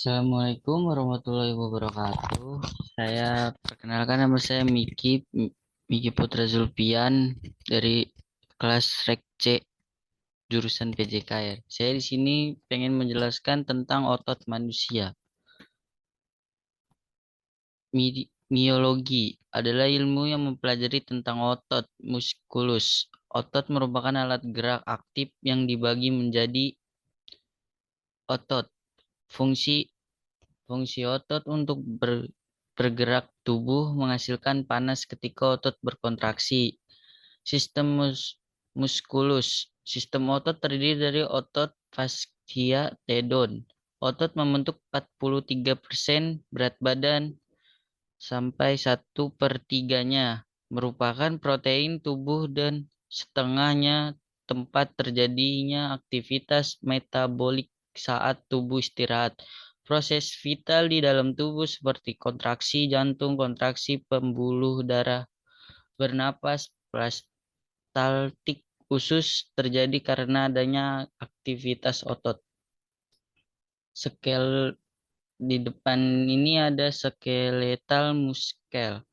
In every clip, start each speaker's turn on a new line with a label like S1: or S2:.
S1: Assalamualaikum warahmatullahi wabarakatuh. Saya perkenalkan, nama saya Miki Putra Zulpian dari kelas Rek C jurusan PJKR. Saya di sini pengen menjelaskan tentang otot manusia. Miologi adalah ilmu yang mempelajari tentang otot muskulus. Otot merupakan alat gerak aktif yang dibagi menjadi otot. Fungsi Fungsi otot untuk bergerak tubuh menghasilkan panas ketika otot berkontraksi. Sistem muskulus. Sistem otot terdiri dari otot fascia tendon. Otot membentuk 43% berat badan sampai 1/3-nya merupakan protein tubuh dan setengahnya tempat terjadinya aktivitas metabolik saat tubuh istirahat. Proses vital di dalam tubuh seperti kontraksi jantung, kontraksi pembuluh darah, bernapas, peristaltik khusus terjadi karena adanya aktivitas otot. Skel di depan ini ada skeletal muskel.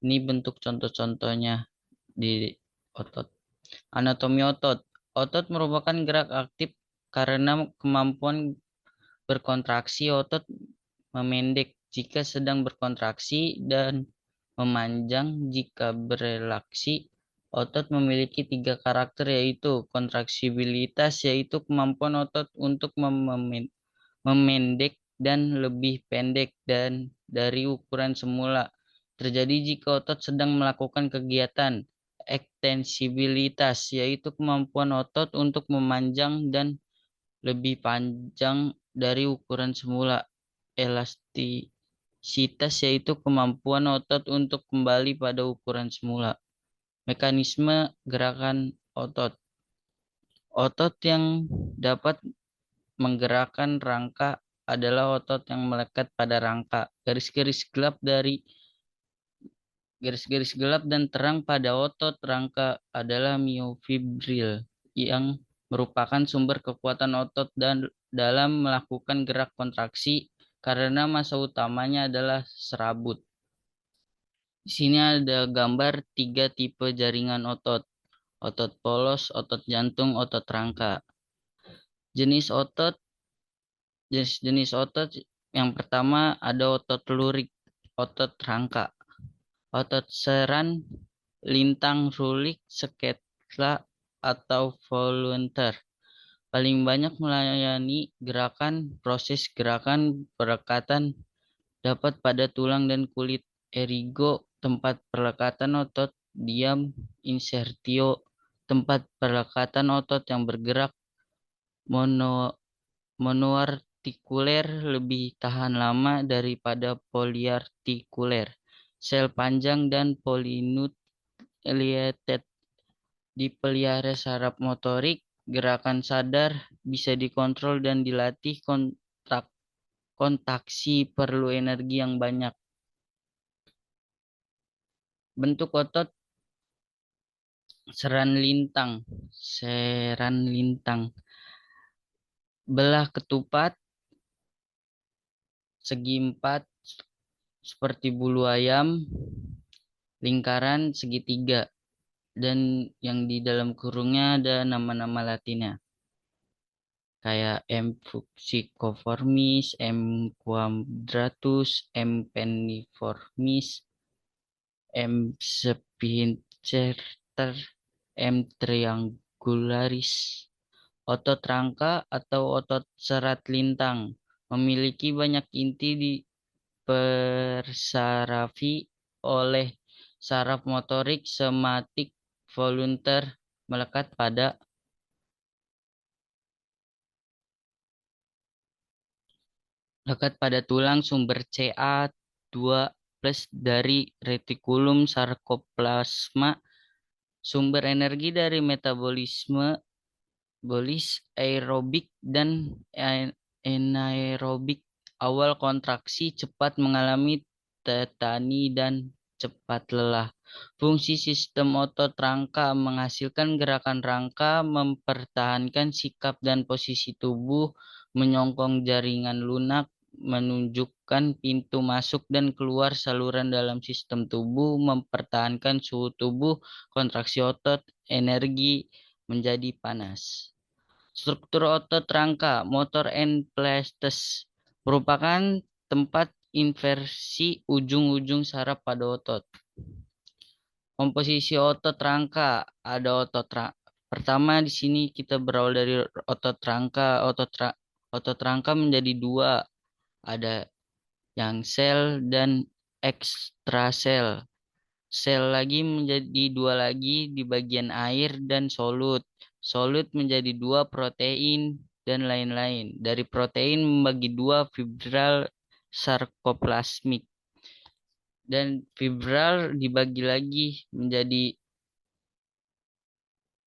S1: Ini bentuk contoh-contohnya di otot. Anatomi otot. Otot merupakan gerak aktif karena kemampuan berkontraksi. Otot memendek jika sedang berkontraksi dan memanjang jika berelaksi. Otot memiliki 3 karakter, yaitu kontraksibilitas, yaitu kemampuan otot untuk memendek dan lebih pendek dan dari ukuran semula. Terjadi jika otot sedang melakukan kegiatan. Ekstensibilitas, yaitu kemampuan otot untuk memanjang dan lebih panjang dari ukuran semula. Elastisitas, yaitu kemampuan otot untuk kembali pada ukuran semula. Mekanisme gerakan otot. Otot yang dapat menggerakkan rangka adalah otot yang melekat pada rangka. Garis-garis gelap dan terang pada otot rangka adalah miofibril yang merupakan sumber kekuatan otot dan dalam melakukan gerak kontraksi karena massa utamanya adalah serabut. Di sini ada gambar 3 tipe jaringan otot. Otot polos, otot jantung, otot rangka. Jenis otot Jenis otot yang pertama ada otot lurik, otot rangka. Otot seran, lintang, rulik, skela, atau volunteer. Paling banyak melayani proses gerakan perekatan dapat pada tulang dan kulit. Erigo, tempat perlekatan otot. Diam, insertio, tempat perlekatan otot yang bergerak. Monoartikuler lebih tahan lama daripada poliartikuler. Sel panjang dan polynucleated dipelihara saraf motorik. Gerakan sadar bisa dikontrol dan dilatih. Kontraksi perlu energi yang banyak. Bentuk otot seran lintang. Belah ketupat segi 4 seperti bulu ayam, lingkaran segitiga, dan yang di dalam kurungnya ada nama-nama latinnya kayak M. fuxicoformis, M. quadratus, M. penniformis, M. spincer, M. triangularis. Otot rangka atau otot serat lintang memiliki banyak inti dipersarafi oleh saraf motorik somatik volunteer melekat pada tulang sumber Ca2+ dari retikulum sarkoplasma, sumber energi dari metabolisme aerobik dan anaerobik. Awal kontraksi cepat mengalami tetani dan cepat lelah. Fungsi sistem otot rangka menghasilkan gerakan rangka, mempertahankan sikap dan posisi tubuh, menyokong jaringan lunak, menunjukkan pintu masuk dan keluar saluran dalam sistem tubuh, mempertahankan suhu tubuh, kontraksi otot, energi menjadi panas. Struktur otot rangka, motor and plestes, merupakan tempat inversi ujung-ujung saraf pada otot. Komposisi otot rangka, ada pertama di sini kita berawal dari otot rangka. Otot rangka menjadi dua, ada yang sel dan ekstrasel. Sel lagi menjadi dua lagi di bagian air dan solut. Solut menjadi dua, protein dan lain-lain. Dari protein membagi dua, fibral sarkoplasmik. Dan fibral dibagi lagi menjadi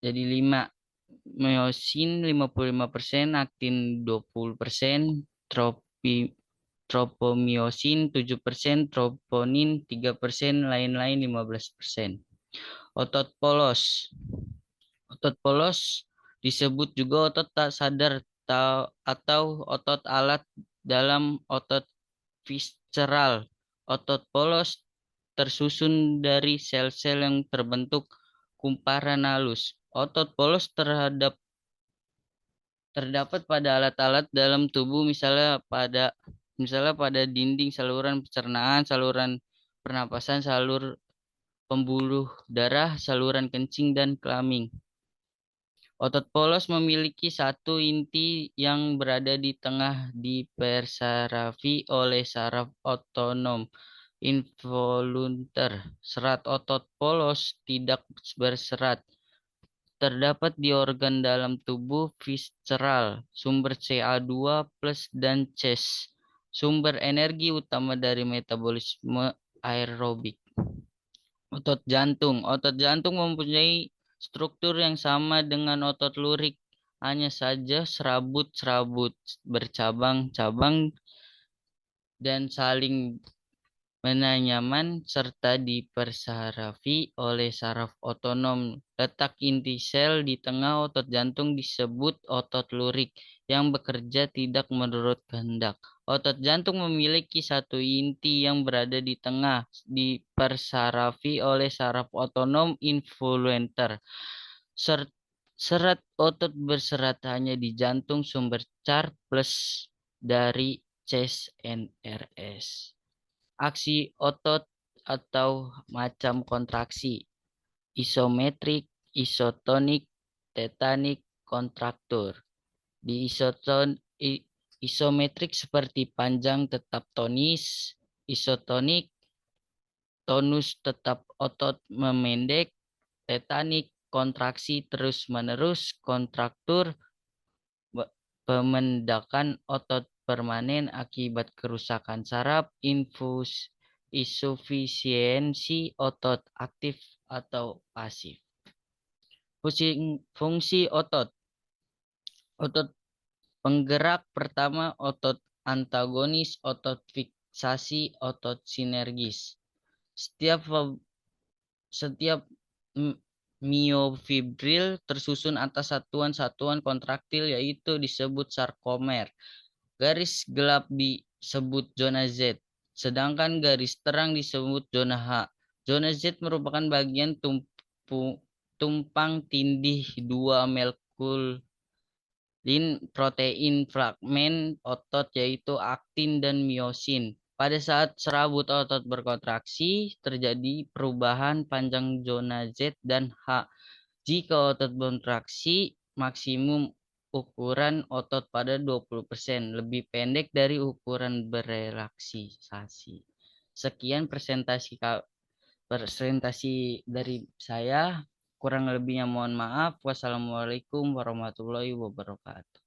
S1: lima. Myosin 55%, aktin 20%, tropomyosin 7%, troponin 3%, lain-lain 15%. Otot polos. Otot polos disebut juga otot tak sadar atau otot alat dalam otot visceral. Otot polos tersusun dari sel-sel yang terbentuk kumparan halus. Otot polos terdapat pada alat-alat dalam tubuh, misalnya pada dinding saluran pencernaan, saluran pernapasan, salur pembuluh darah, saluran kencing, dan kelamin. Otot polos memiliki satu inti yang berada di tengah, dipersarafi oleh saraf otonom involunter. Serat otot polos tidak berserat. Terdapat di organ dalam tubuh visceral, sumber Ca2+ dan Cs, sumber energi utama dari metabolisme aerobik. Otot jantung. Otot jantung mempunyai struktur yang sama dengan otot lurik, hanya saja serabut-serabut bercabang-cabang dan saling menyaman serta dipersarafi oleh saraf otonom. Letak inti sel di tengah otot jantung disebut otot lurik yang bekerja tidak menurut kehendak. Otot jantung memiliki satu inti yang berada di tengah, dipersarafi oleh saraf otonom involunter. Serat otot berserat hanya di jantung, sumber Car plus dari CSNRS. Aksi otot atau macam kontraksi: isometrik, isotonik, tetanik, kontraktur. Di isometrik seperti panjang tetap tonis, isotonik tonus tetap otot memendek, tetanik kontraksi terus-menerus, kontraktur pemendakan otot permanen akibat kerusakan saraf, insufisiensi otot aktif atau pasif. Fungsi otot. Otot penggerak pertama, otot antagonis, otot fiksasi, otot sinergis. Setiap miofibril tersusun atas satuan-satuan kontraktil, yaitu disebut sarkomer. Garis gelap disebut zona Z, sedangkan garis terang disebut zona H. Zona Z merupakan bagian tumpang tindih dua molekul protein fragmen otot, yaitu aktin dan miosin. Pada saat serabut otot berkontraksi, terjadi perubahan panjang zona Z dan H. Jika otot berkontraksi, maksimum ukuran otot pada 20%, lebih pendek dari ukuran berelaksasi. Sekian presentasi dari saya. Kurang lebihnya mohon maaf. Wassalamualaikum warahmatullahi wabarakatuh.